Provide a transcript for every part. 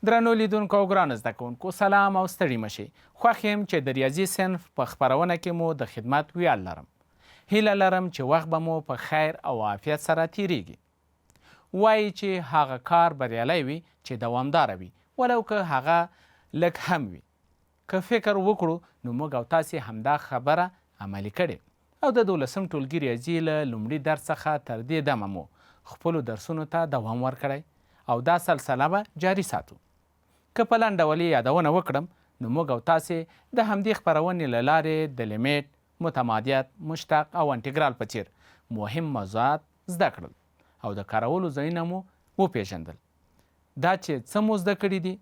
درنو لیدونکو او ګرانو زده کوونکو سلام او ستړي مشئ. خوښ یم چې د ریاضي صنف په خپرونه کې مو د خدمت ویاړ لرم. هیله لرم چې وخت به مو په خیر او عافیت سره تیریږي. وایي چې هغه کار بریالی وي چې دوامداره وي، ولو که هغه لږ هم وي. که فکر وکړو نو موږ او تاسې همدا خبره عملي کړې او د 12م ټولګي ریاضي له لومړي درس څخه تر دې دمه مو خپلو درسونو ته دوام ورکړی او دا سلسله به جاري ساتو. که په لنډ ډول یې یادونه وکړم نو موږ او تاسې د همدې خپرونې له لارې د لیمیټ، متمادیت، مشتق او انټګرال په څیر مهم موضوعات زده کړل او د کارولو ځایونه مو وپېژندل. دا چې څه مو زده کړي دي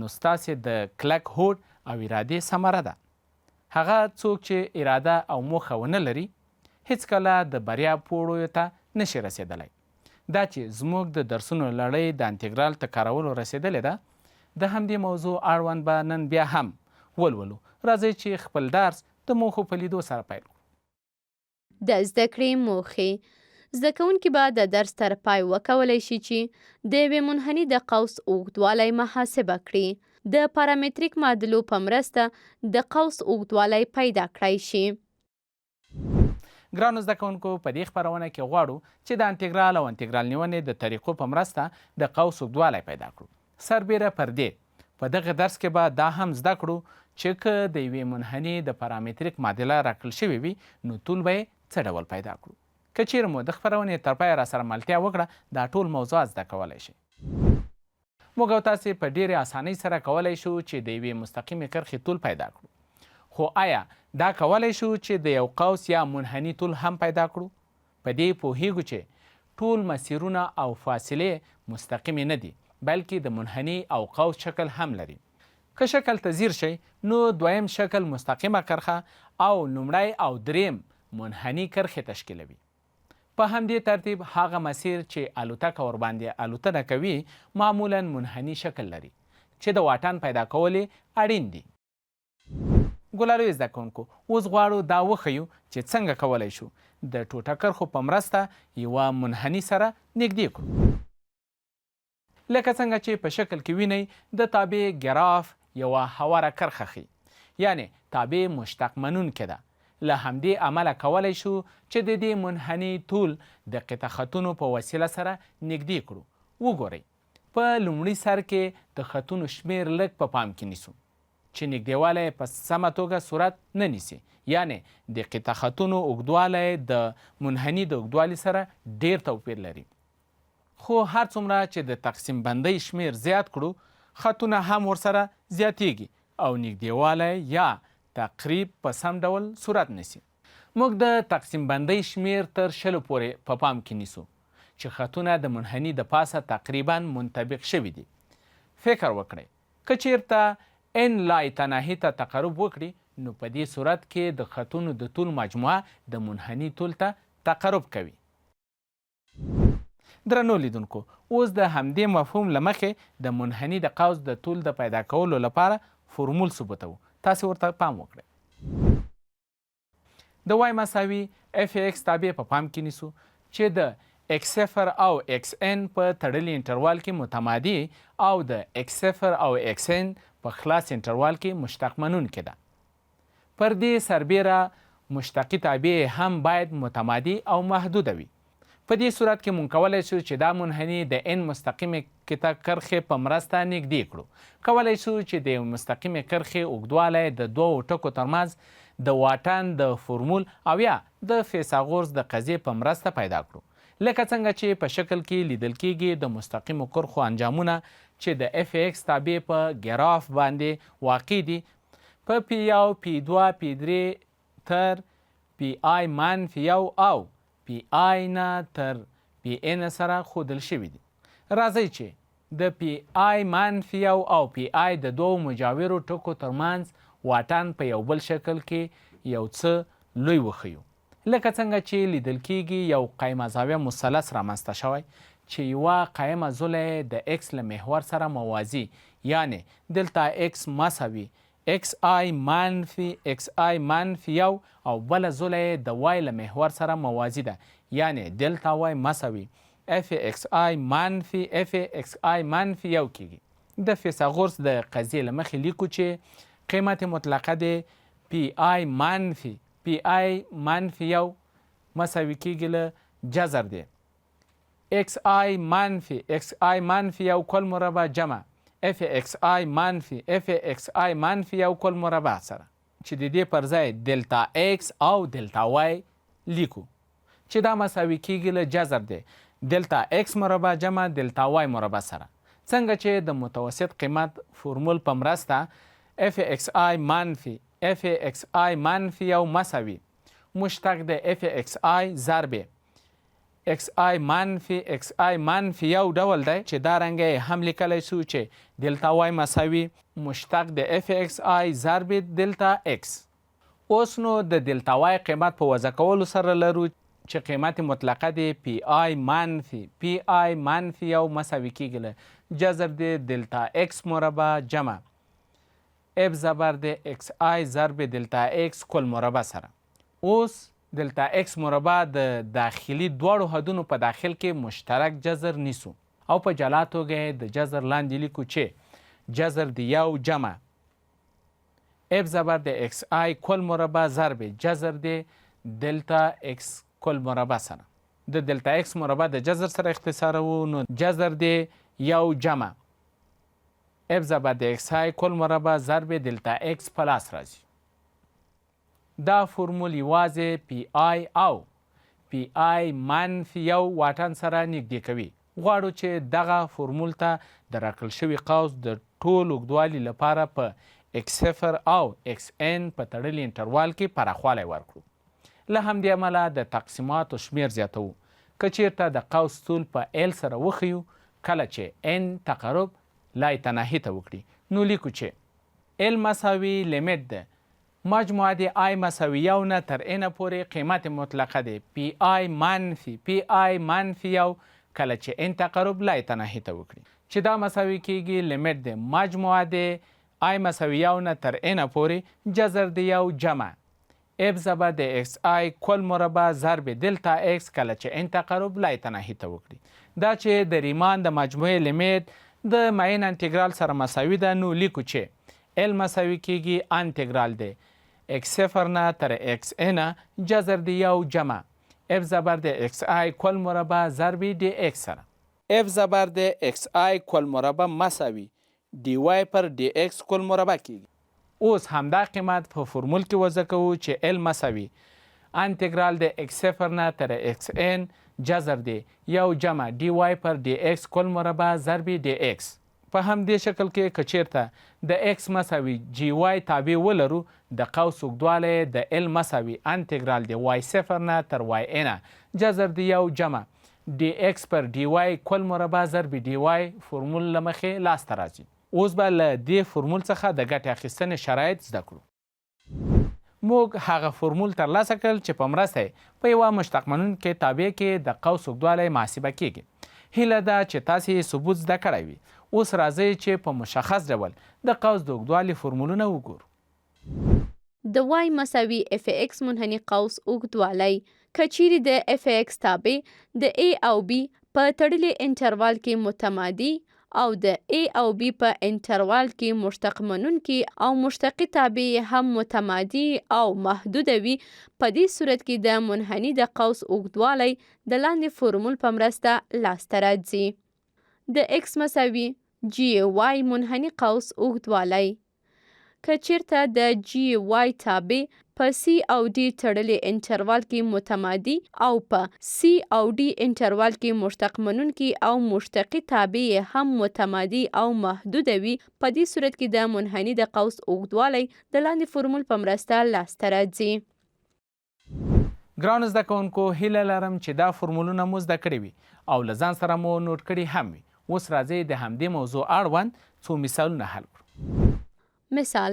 نو ستاسې د کلک هوډ او ارادې ثمره ده. هغه څوک چې اراده او موخه ونه لري هیڅکله د بریا پوړیو ته نشي رسېدلی. دا چې زموږ د درسونو لړۍ د انټګرال ته کارولو رسېدلې ده، د همدې موضوع اړوند به نن بیا هم ولولو. راځئ چې خپل درس د موخو په لیدو سره پیل کړو. د زده کړې موخې. زده کوونکي به د درس تر پای وکولی شي چې د یوې منحني د قوس اوږدوالی محاسبه کړي. د پارامتریک معادلو په مرسته د قوس اوږدوالی پیدا کړی شي. ګرانو زده کوونکو، په دې خپرونه کې غواړو چې د انټګرال او انټګرال نیونې د طریقو په مرسته د قوس اوږدوالی پیدا کړو. سربیره پر دې په دغه درس کې به دا هم زده کړو چې که د یوې منحني د پارامتریک معادله راکړل شوې وي نو طول به یې څه ډول پیدا کړو. که چیرې مو د خپرونې تر پایه راسره ملتیا وکړه دا ټول موضوعات زده کولی شئ. موږ او تاسې په ډېرې اسانۍ سره کولی شو چې د یوې مستقیمې کرښې طول پیدا کړو. خو آیا دا کولی شو چې د یو قوس یا منحني طول هم پیدا کړو؟ په دې پوهیږو چې ټول مسیرونه او فاصلې مستقیمې نه دي، بلکې د منحني او قوس شکل هم لري. که شکل ته ځیر شئ نو دویم شکل مستقیمه کرښه او لومړی او دریم منحني کرښې تشکیلوي. په همدې ترتیب هغه مسیر چې الوتکه ورباندې الوتنه کوي معمولا منحني شکل لري چې د واټن پیدا کول یې اړین دي. ګلالو زده کوونکو، اوس غواړو دا وښیو چې څنګه کولی شو د ټوټه کرښو په مرسته یوه منحني سره نږدې کړو. لکه څنګه چې په شکل کې وینئ د تابع ګراف یوه هواره کرښه ښیي، یعنې تابع مشتق منونکې ده. له همدې امله کولی شو چې د دې منحني طول د قطع خطونو په وسیله سره نږدې کړو. وګورئ، په لومړي سر کې د خطونو شمیر لږ په پام کې نیسو چې نږدېوالی په سمه توګه صورت نه نیسي، یعنې د قطع خطونو اوږدوالی د منحني د اوږدوالي سره ډیر توپیر لري. خو هر څومره چې د تقسیم بندۍ شمیر زیات کړو خطونه هم ورسره زیاتیږي او نږدېوالی یا تقریب په سم ډول صورت نیسي. موږ د تقسیم بندۍ شمیر تر 100 پورې په پام کې نیسو چې خطونه د منحني د پاسه تقریبا منطبق شوي دي. فکر وکړئ، که چیرته ان لای تناهي ته تقرب وکړي نو په دې صورت کې د خطونو د طول مجموعه د منحني طول ته تقرب کوي. درنو لیدونکو، اوس د همدې مفهوم له مخې د منحني د قوس د طول د پیدا کولو لپاره فرمول ثبتوو. تاسې ورته پام وکړئ. د وای مساوي اف ایکس تابع په پام کې نیسو چې د ایکس صفر او ایکس ان په تړلي انټروال کې متمادي او د ایکس صفر او ایکس ان په خلاص انټروال کې مشتق منونکې ده. پر دې سربیره مشتقي تابع هم باید متمادي او محدوده وي. په دې صورت کې مونږ کولی شو چې دا منحني د ان مستقیمې قطع کرښې په مرسته نږدې کړو. کولی شو چې د مستقیمې کرښې اوږدوالی د دوو ټکو ترمنځ د واټن د فورمول او یا د فیثاغورس د قضیې په مرسته پیدا کړو. لکه څنګه چې په شکل کې لیدل کیږي د مستقیمو کرښو انجامونه چې د اف ایکس تابع په ګراف باندې واقع دي په پی یو، پی دوه، پی درې تر پی آی منفي یو او پی آی نه تر پی ان سره ښودل شوي دي. راځئ چې د پی آی منفي یو او پی آی د دوو مجاورو ټکو ترمنځ واټن په یو بل شکل کې یو څه لوی وښیو. لکه څنګه چې لیدل کیږي یو قایمه زاویه مثلث رامنځته شوی چې یوه قایمه زوله د اکس له محور سره موازي، یعنی دلتا اکس مساوي اکس آی منفي اکس آی منفي یو او بله زوله د وای له محور سره موازي ده، یعنی دلتا وای مساوي اف اکس آی منفي اف اکس آی منفي یو کیږي. د فیثاغورس د قضیې له مخې لیکو چې قیمت مطلقه د پی آی منفي یو مساوي کیږي له جذر د اکس آی منفي یو کل مربع جمع اف اکس آی منفي یو کل مربع سره، چې د دې پر ځای دلتا اکس او دلتا وای لیکو چې دا مساوي کیږي له جذر د دلتا اکس مربع جمع دلتا وای مربع سره. څنګه چې د متوسط قیمت فرمول په مرسته اف اکس آی منفي یو مساوي مشتق د اف اکس آی ضرب اکس آی منفي یو ډول دی، چې دا رنګه هم لیکلی سو چې دلتا وای مساوي مشتق د اف اکس آی ضرب دلتا اکس. اوس نو د دلتا وای قیمت په وضع کولو سره لرو چې قیمت مطلقه د پی آی منفي یو مساوي کیږي له جذر د دلتا اکس مربع جمع اف زبر د اکس آی ضرب دلتا اکس کل مربع سره. اوس دلتا اکس مربع د داخلي دواړو حدونو په داخل کې مشترک جذر نیسو او په جلا توګه د جذر لاندې لیکو چې جذر د یو جمع اف زبر د اکس آی کل مربع ضرب جذر د دلتا اکس کل مربع سره. د دلتا اکس مربع د جذر سره اختصارو، نو جذر د یو جمع اف زبر د اکس آی کل مربع ضرب دلتا اکس پلاس راځي. دا فرمول یوازې پی آی او پی آی منفي یو واټن سره نږدې کوي. غواړو چې دغه فرمول ته د راکړل شوي قوس د ټول اوږدوالي لپاره په اکس صفر او اکس ان په تړلي انټروال کې پراخوالی ورکړو. له همدې امله د تقسیماتو شمیر زیاتوو. که چیرته د قوس طول په ایل سره وښیو، کله چې ان تقرب لای تناهي ته وکړي، نو لیکو چې ایل مساوي لیمیت د مجموعه د آی مساوي یو نه تر ان پورې قیمت مطلقه د پی آی منفي یو کله چې ان تقرب لای تناهي ته وکړي، چې دا مساوي کیږي لیمیت د مجموعه د آی مساوي یو نه تر ان پورې جذر د یو جمع اف زبر د اکس آی کل مربع ضرب دلتا اکس کله چې ان تقرب لای تناهي ته وکړي. دا چې د ریمان د مجموعې لیمیت د معین انټګرال سره مساوي ده، نو لیکو چې ال مساوي کیږي انټګرال د اکس صفر نه تر اکس ان جذر د یو جمع اف زبر د اکس آی کل مربع ضرب د اکس سره. اف زبر د اکس آی کل مربع مساوي دی وای پر دی اکس کل مربع کیږي. اوس همدا قیمت په فرمول کې وضع کوو چې ال مساوي انټګرال د اکس صفر نه تر اکس ان جذر دی یو جمع دی وای پر دی اکس کل مربع ضرب دی اکس. په همدې شکل کې که چیرته د اکس مساوي جی وای تابع ولرو، د قوس اوږدوالی د ال مساوي انټګرال د وای صفر نه تر وای ان جذر دی یو جمع دی اکس پر دی وای کل مربع ضرب دی وای فرمول له مخې لاسته راځي. اوس به له دې فرمول څخه د ګټې اخیستنې شرایط زده کړو. موږ هغه فرمول ترلاسه کړل چې په مرسته یې په یوه مشتق منونکې تابع کې د قوس اوږدوالی محاسبه کیږي. هیله ده چې تاسې ثبوت زده کړی وي. اوس راځئ چې په مشخص ډول د قوس د اوږدوالي فرمولونه وګورو. د وای مساوي اف اکس منحني قوس اوږدوالی که چیرې د اف اکس تابع د ا او بی په تړلي انټروال کې متمادي او د A او B په انټروال کې مشتق منونکي او مشتقي تابع هم متمادي او محدوده وي، په دې صورت کې د منحني د قوس اوږدوالی د لاندې فرمول په مرسته لاسته راځي. د X مساوي جی وای منحني قوس اوږدوالی که چیرته د جی وای تابع په سی او ډي تړلي انټروال کې متمادي او په سی او ډي انټروال کې مشتق منونکي او مشتقي تابع هم متمادي او محدوده وي، په دې صورت کې د منحني د قوس اوږدوالی د لاندې فرمول په مرسته لاسته راځي. ګرانو زده کوونکو، هیله لرم چې دا فرمولونه مو زده کړي وي او له ځان سره مو نوټ کړي هم وي. اوس راځئ د همدې موضوع اړوند څو مثالونه حل کړو. مثال: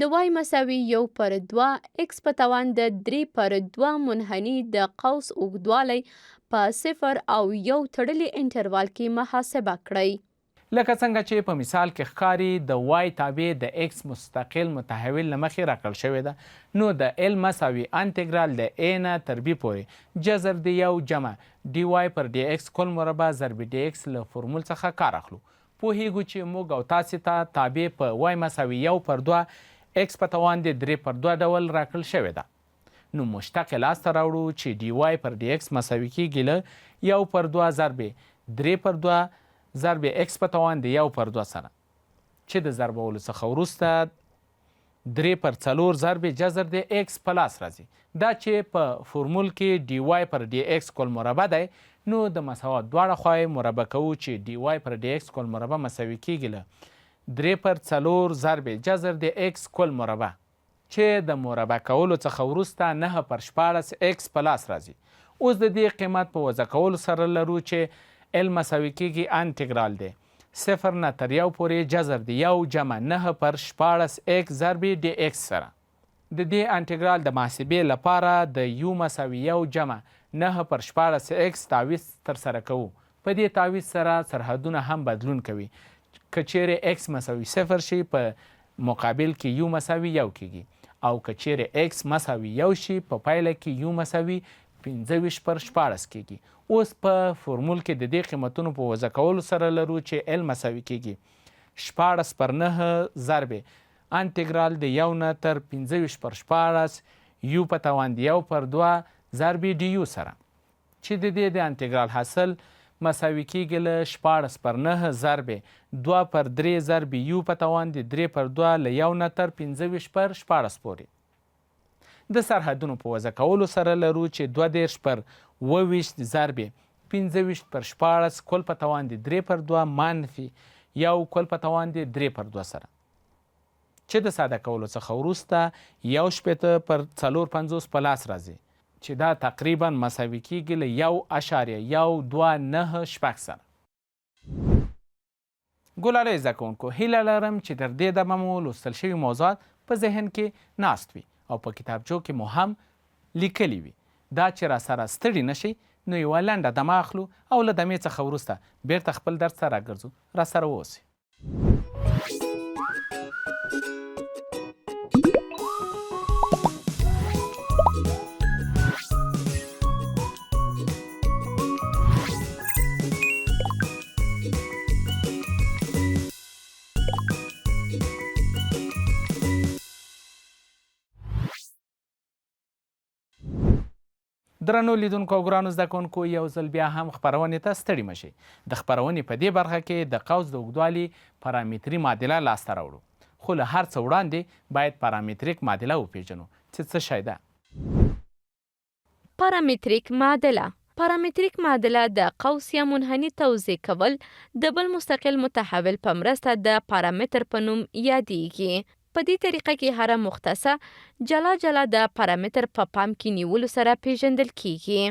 د وای مساوي 1/2 x په توان د 3/2 منحني د قوس اوږدوالی په 0 او 1 تړلي انټروال کې محاسبه کړئ. لکه څنګه چې په مثال کې ښکاري د وای تابع د ایکس مستقل متحول له مخې راکړل شوې ده، نو د ال مساوي انټګرال د ا نه تر بي پورې جذر د یو جمع dy پر ډي ایکس کل مربع ضرب ډي ایکس له فورمول څخه کار اخلو. پوهیږو چې موږ او تاسې ته تابع په وای مساوي 1/2 ایکس په توان د 3/2 ډول راکړل شوې ده. نو مشتق لاسته راوړو چې dy پر ډي ایکس مساوي کیږي له 1/2 ضرب 3/2 ضرب ایکس په توان د 1/2 سره، چې د ضربولو څخه وروسته 3/4 ضرب جذر د ایکس په لاس راځي. دا چې په فورمول کې dy پر ډي ایکس کل مربع دی، نو د مساوات دواړه خواوې مربع کوو چې dy پر ډي ایکس کل مربع مساوي کیږي له 3/4 ضرب جذر د ایکس کل مربع، چې د مربع کولو څخه وروسته 9/14 ایکس په لاس راځي. اوس د دې قیمت په وضع کولو سره لرو چې ال مساوي کیږي انټګرال دی 0 نه تر 1 پورې جذر د 1 جمع 9/14 ایکس ضرب ډي ایکس سره. د دې انټګرال د محاسبې لپاره د یو مساوي 1 جمع 9/14 ایکس تعویض ترسره کوو. په دې تعویض سره سرحدونه هم بدلون کوي. که چیرې ایکس مساوي 0 شي په مقابل کې یو مساوي 1 کیږي، او که چیرې ایکس مساوي 1 شي په پایله کې یو مساوي 25/14 کیږي. اوس په فورمول کې د دې قیمتونو په وضع کولو سره لرو چې ال مساوي کیږي 14/9 ضرب انټګرال د 1 نه تر 25/14 یو په توان د 1/2 ضرب ډي یو سره، چې د دې د انټګرال حاصل مساوي کیږي له 14/9 ضرب 2/3 ضرب یو په توان د 3/2 له 1 نه تر 25/14 پورې. د سرحدونو په وضع کولو سره لرو چې 22/20 ضرب 25/14 کل په توان د 3/2 منفي 1 کل په توان د 3/2 سره، چې د ساده کولو څخه وروسته 1/4 په لاس راځي، چې دا تقریبا مساوي کیږي له 1.129 سره. ګلالۍ زده کوونکو، هیله لرم چې تر دې دمه مو لوستل شوي موضوعات په ذهن کې ناست وي او په کتابچو کې مو هم لیکلي وي. دا چې را سره ستړي نشئ، نو یوه لنډه دمه اخلو او له دمې څخه وروسته بیرته خپل درس ته راګرځو. را سره واوسئ. درنو لیدونکو او ګرانو زده کوونکو، یو ځل بیا هم خپرونې ته ستړي مه شئ. د خپرونې په دې برخه کې د قوس د اوږدوالي پارامتري معادله لاسته راوړو، خو له هر څه وړاندې باید پارامتریک معادله وپیژنو چې څه شی ده. پارامتریک معادله د قوس یا منحني توضیح کول د بل مستقل متحول په مرسته د پارامتر په نوم یادیږي. په دې طریقه کې هر مختصه جلا د پارامتر په پام کې نیولو سره پیژندل کیږي.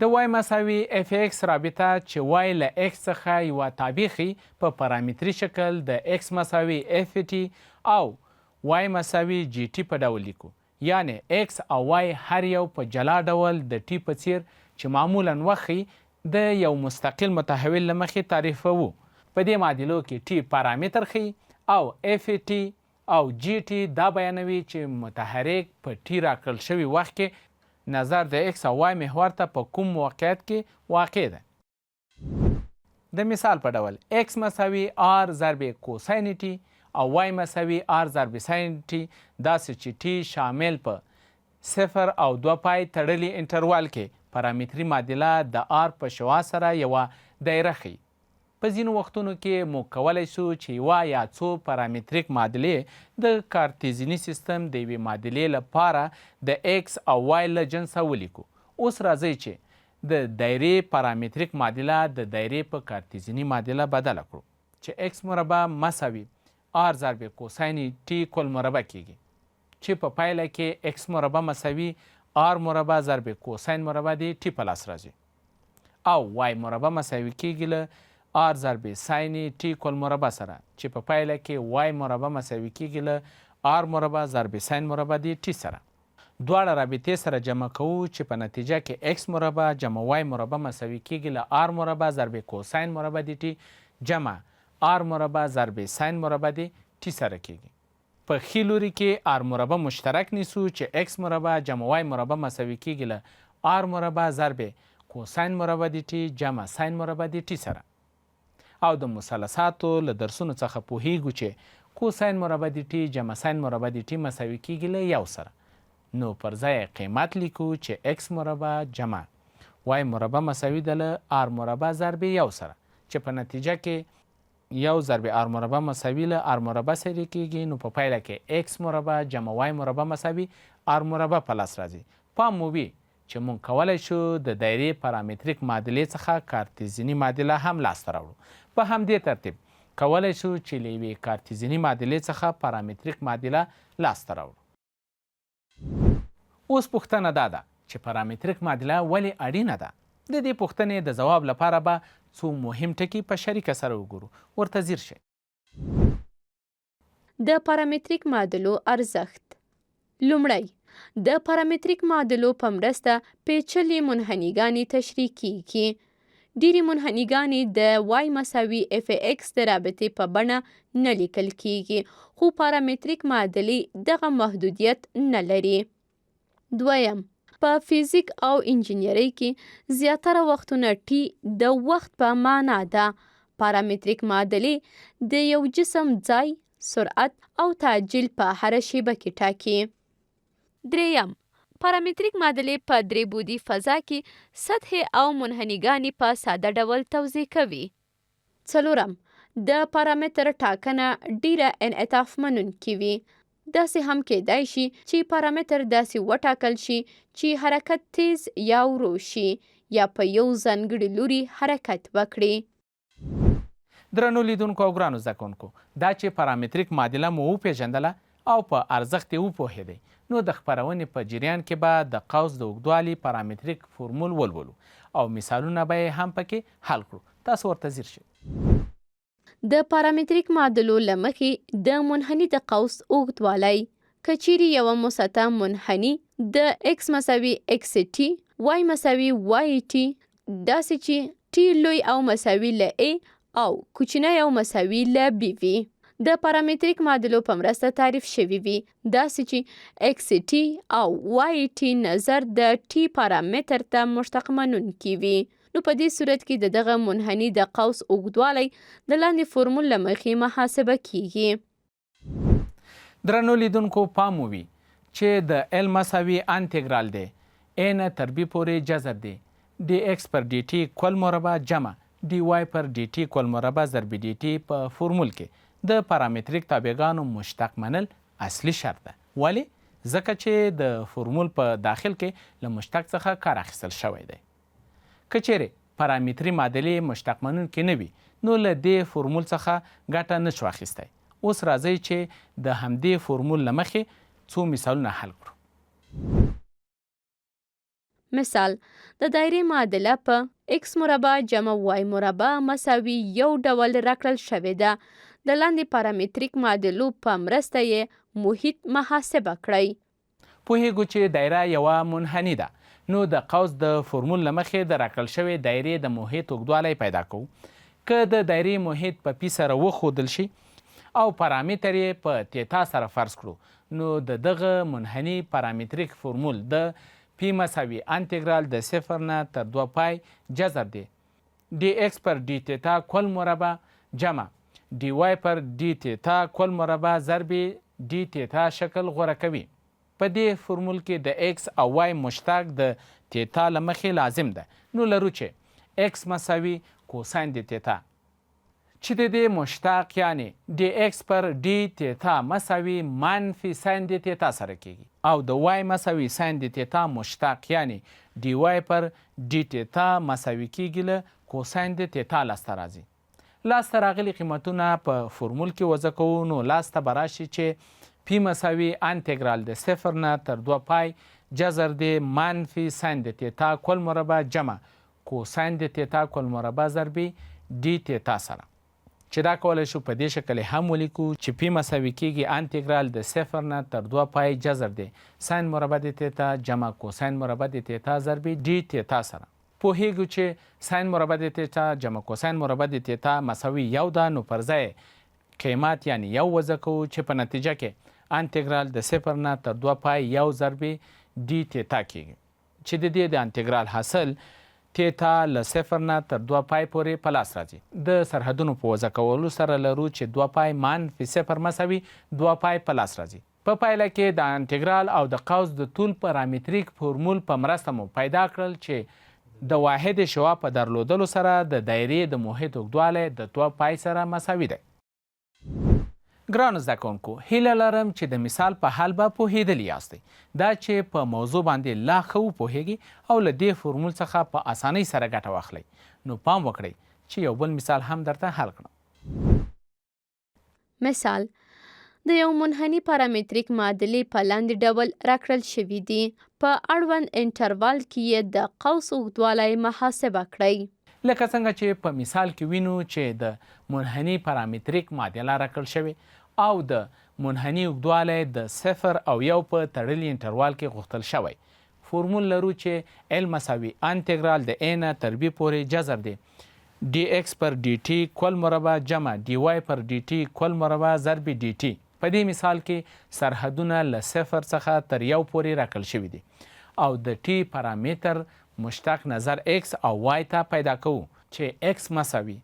د وای مساوي اف ایکس رابطه چې وای له ایکس څخه یوه تابع ښیي په پارامتري شکل د ایکس مساوي اف ټي او وای مساوي جي ټي په ډول لیکو. یعنی ایکس او وای هر یو په جلا ډول د ټي په څیر چې معمولا وخت د یو مستقل متحول له مخې تعریفوو. په دې معادلو کې ټي پارامتر ښیي او اف ټي او جي ټي دا بیانوي چې متحرک په ټي راکړل شوي وخت کې نظر د ایکس او وای محور ته په کوم موقعیت کې واقع ده. د مثال په ډول ایکس مساوي آر ضرب کوساین ټي او وای مساوي آر ضرب ساین ټي، داسې چې ټي شامل په 0 او 2 پای تړلي انټروال کې پارامتري معادله د آر په شعاع سره یوه دایره ښیي. په ځینو وختونو کې موږ کولی شو چې یوه یا څو پارامتریک معادلې د کارتیزیني سیستم د یوې معادلې لپاره د ایکس او وای له جنسه ولیکو. اوس راځئ چې د دایرې پارامتریک معادله د دایرې په کارتیزیني معادله بدله کړو چې ایکس مربع مساوي آر ضرب کوساین ټي کل مربع کیږي، چې په پایله کې ایکس مربع مساوي آر مربع ضرب کوساین مربع د ټي په لاس راځي، او وای مربع مساوي کیږي له آر ضرب ساین ټي کل مربع سره، چې په پایله کې وای مربع مساوي کیږي له آر مربع ضرب ساین مربع د ټي سره. دواړه رابطې سره جمع کوو چې په نتیجه کې ایکس مربع جمع وای مربع مساوي کیږي له آر مربع ضرب کوساین مربع د ټي جمع آر مربع ضرب ساین مربع د ټي سره کیږي. په ښي لوري کې آر مربع مشترک نیسو چې ایکس مربع جمع وای مربع مساوي کیږي له آر مربع ضرب کوساین مربع د ټي جمع ساین مربع د ټي سره. او د مثلثاتو له درسونو څخه پوهیږو چې کوساین مربع د ټي جمع ساین مربع د ټي مساوي کیږي له 1 سره. نو پر ځای قیمت لیکو چې ایکس مربع جمع وای مربع مساوي ده له آر مربع ضرب 1 سره چې په نتیجه کې 1 ضرب آر مربع مساوي له آر مربع سره کیږي. نو په پایله کې ایکس مربع جمع وای مربع مساوي آر مربع په لاس راځي. پام مو وي چې مونږ کولی شو د دایرې پارامتریک معادلې څخه کارتیزیني معادله هم لاسته راوړو. په همدې ترتیب کولی شو چې له یوې کارتیزیني معادلې څخه پارامتریک معادله لاسته راوړو. اوس پوښتنه دا ده چې پارامتریک معادله ولې اړینه ده؟ د دې پوښتنې د ځواب لپاره به څو مهم ټکي په شریکه سره وګورو. ورته ځیر شئ. د پارامتریک معادلو ارزښت. لومړی د پارامتریک معادلو په مرسته پیچلې منحنیګانې تشریح کیږي. ډیرې منحنیګانې د وای مساوي اف ایکس د رابطې په بڼه نه لیکل کیږي، خو پارامتریک معادلې دغه محدودیت نه لري. دویم، په فزیک او انجینرۍ کې زیاتره وختونه ټي د وخت په معنا ده. پارامتریک معادلې د یو جسم ځای، سرعت او تعجیل په هره شیبه کې ټاکي. دریم، پارامتریک معادلې په درې بعدي فضا کې سطحې او منحنیګانې په ساده ډول توضیح کوي. څلورم، د پارامتر ټاکنه ډیره انعطاف منونکې وي. داسې هم کېدای شي چې پارامتر داسې وټاکل شي چې حرکت تیز یا ورو شي یا په یو ځانګړي لوري حرکت وکړي. درنو لیدونکو او ګرانو زده کوونکو، دا چې پارامتریک معادله مو وپېژندله او په ارزښت یې وپوهېدئ، نو د خپرونې په جریان کې به د قوس د اوږدوالي پارامتریک فورمول ولولو او مثالونه به یې هم پکې حل کړو. تاسو ورته ځیر شئ. د پارامتریک معادلو له مخې د منحني د قوس اوږدوالی که چیرې یوه مسطح منحني د ایکس مساوي ایکس ټي، وای مساوي وای ټي، داسې چې ټي لوی او مساوي له A او کوچنی او مساوي له B وي، د پارامتریک معادلو په مرسته تعریف شوي وي، داسې چې ایکس ټي او وای ټي نظر د ټي پارامتر ته مشتق منونکي وي. نو په دې صورت کې د دغه منحني د قوس اوږدوالی د لاندې فورمول له مخې محاسبه کیږي. درنو لیدونکو پام وي چې د ال مساوي انټګرال دی A نه تر B پورې جذر دی D x پر D T کل مربع جمع डी واي پر D T کل مربع ضرب D T په فورمول کې د پارامتریک تابعګانو مشتق منل اصلي شرط ده. ولی؟ ځکه چې د فورمول په داخل کې له مشتق څخه کار اخیستل شوی دی. که چیرې پارامتري معادلې مشتق منونکې نه وي، نو له دې فورمول څخه ګټه نشو اخیستی. اوس راځئ چې د همدې فورمول له مخې څو مثالونه حل کړو. مثال، د دایرې معادله په ایکس مربع جمع وای مربع مساوي یو ډول راکړل شوې ده. د لاندې پارامتریک معادلو په مرسته یې محیط محاسبه کړئ. پوهیږو چې دایره یوه منحني ده، نو د قوس د فورمول له مخې د راکړل شوې دایرې د محیط اوږدوالی پیدا کوو. که د دایرې محیط په پی سره وښودل شي او پارامتر یې په تیتا سره فرض کړو، نو د دغه منحني پارامتریک فورمول د پی مساوي انټګرال د 0 نه تر 2 پای جذر دی D x پر डी تیتا کل مربع جمع डी واي پر डी تیتا کل مربع ضرب डी تیتا شکل غوره کوي. په دې فورمول کې د ایکس او وای مشتق د تیتا له مخې لازم ده. نو لرو چې ایکس مساوي کوساین د تیتا چې د دې مشتق یعنی D x پر डी تیتا مساوي منفي ساین د تیتا سره کیږي، او د وای مساوي ساین د تیتا مشتق یعنی डी واي پر डी تیتا مساوي کیږي له کوساین د تیتا لاسته راځي. لاسته راغلي قیمتونه په فورمول کې وضع کوو، نو لاسته به راشي چې پی مساوي انټګرال د 0 نه تر 2 پای جذر دی منفي ساین د تیتا کل مربع جمع کوساین د تیتا کل مربع ضرب डी تیتا سره، چې دا کولی شو په دې شکل هم ولیکو چې پی مساوي کیږي انتګرال د 0 نه تر 2 پای جذر دی ساین مربع د تیتا جمع کوساین مربع د تیتا ضرب ډي تیتا سره. پوهیږو چې ساین مربع د تیتا جمع کوساین مربع د تیتا مساوي یو ده، نو پر ځای قیمت یعنی یو وضع کوو چې په نتیجه کې انتګرال د 0 نه تر 2 پای یو ضرب ډي تیتا کیږي چې د دې د انتګرال حاصل تیتا له 0 نه تر 2 پای پورې په لاس راځي. د سرحدونو په وضع کولو سره لرو چې 2 پای منفي 0 مساوي 2 پای په لاس راځي. په پایله کې د انتګرال او د قوس د طول پارامتریک فورمول په مرسته مو پیدا کړل چې د واحد شوا په درلودلو سره د دایرې د محیط اوږدوالی د 2 پای سره مساوي دی. ګرانو زده کوونکو، هیله لرم چې د مثال په حل به پوهېدلي یاستئ. دا چې په موضوع باندې لا ښه وپوهیږئ او له دې فورمول څخه په اسانۍ سره ګټه واخلئ. نو پام وکړئ چې یو بل مثال هم درته حل کړم. مثال د یو منحني پارامتریک معادلې په لاندې ډول راکړل شوي دي. په اړوند انټروال کې یې د قوس اوږدوالی محاسبه کړئ. لکه څنګه چې په مثال کې وینو چې د منحني پارامتریک معادله راکړل شوې او د منحني اوږدوالی د 0 او 1 په تړلي انټروال کې غوښتل شوی. فورمول لرو چې ال مساوي انټګرال د a نه تر b پورې جذر دی dx پر dt کل مربع جمع dy پر dt کل مربع ضرب dt. په دې مثال کې سرحدونه له 0 څخه تر 1 پورې راکړل شوي دي او د t پارامتر مشتق نظر x او y ته پیدا کوو چې x مساوي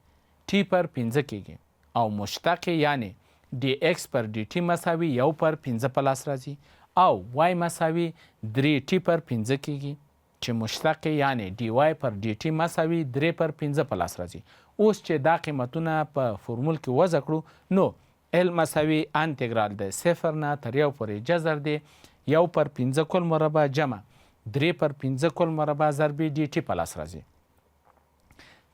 t پر 15 کیږي او مشتق یعنی dx پر dt مساوي 1 پر 15 په لاس راځي او y مساوي 3t پر 15 کیږي چې مشتق یعنی dy پر dt مساوي 3 پر 15 په لاس راځي. اوس چې دا قیمتونه په فورمول کې وضع کړو نو ال مساوي انټګرال د 0 نه تر 1 پورې جذر دی 1 پر 15 کل مربع جمع 3 پر 15 کل مربع ضرب dt په لاس راځي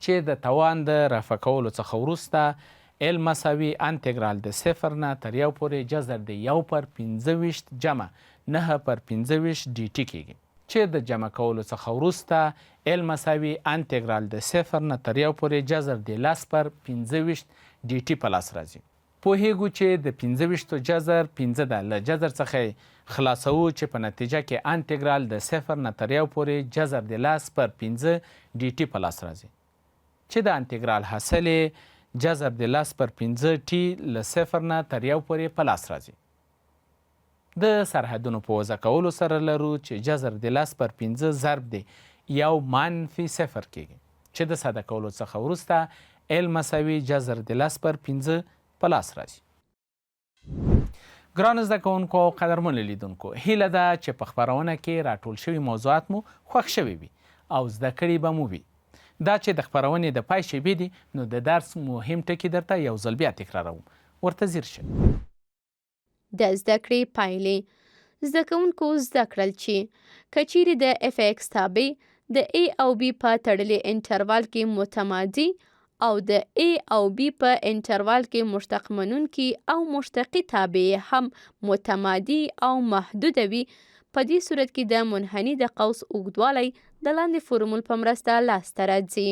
چې د توان د رفع کولو څخه وروسته ال مساوي انټګرال د 0 نه تر 1 پورې جذر دی 1 پر 15 جمع 9 پر 15 dt کیږي چې د جمع کولو څخه وروسته ال مساوي انټګرال د 0 نه تر 1 پورې جذر دی 10 پر 15 dt په لاس راځي. پوهیږو چې د 15 جذر 15 ده، له جذر څخه خلاصو چې په نتیجه کې انټګرال د 0 نه تر 1 پورې جذر د 10 پر 15 dt په لاس راځي چې د انټګرال حاصل جذر د 10 پر 15 t له 0 نه تر 1 پورې په لاس راځي. د سرحدونو په وضع کولو سره لرو چې جذر د 10 پر 15 ضرب دی 1 منفي 0 کیږي چې د ساده کولو څخه وروسته ال مساوي جذر د 10 پر 15 په لاس راځي. ګرانو زده کوونکو او قدرمنو لیدونکو، هیله ده چې په خپرونه کې راټول شوي موضوعات مو خوښ شوي وي او زده کړي به مو وي. دا چې د خپرونې د پای شیبې دي نو د درس مهم ټکي درته یو ځل بیا تکراروم. ورته ځیر شئ. د زده کړې پایلې زده کوونکو زده کړل چې که چیرې د اف ایکس تابع د a او b په تړلي انټروال کې متمادي او د A او B په انټروال کې مشتق منونکي او مشتقي تابع هم متمادي او محدوده وي، په دې صورت کې د منحني د قوس اوږدوالی د لاندې فورمول په مرسته لاسته راځي.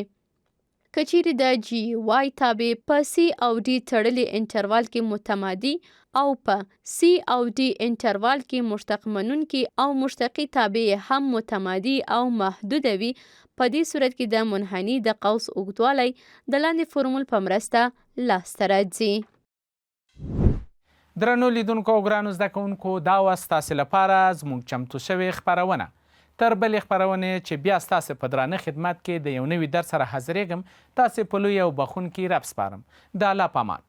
که چیرې د جی واي تابع په C او D تړلي انټروال کې متمادي او په C او D انټروال کې مشتق منونکي او مشتقي تابع هم متمادي او محدوده وي، په دې صورت کې د منحني د قوس اوږدوالی د لاندې فورمول په مرسته لاسته راځي. درنو لیدونکو او ګرانو زده کوونکو، دا وه ستاسې لپاره زموږ چمتو شوې خپرونه. تر بلې خپرونې چې بیا ستاسې په درانه خدمت کې د یو نوي درس سره حاضرېږم، تاسې په لوی او بخښونکي رب سپارم. د الله په امان.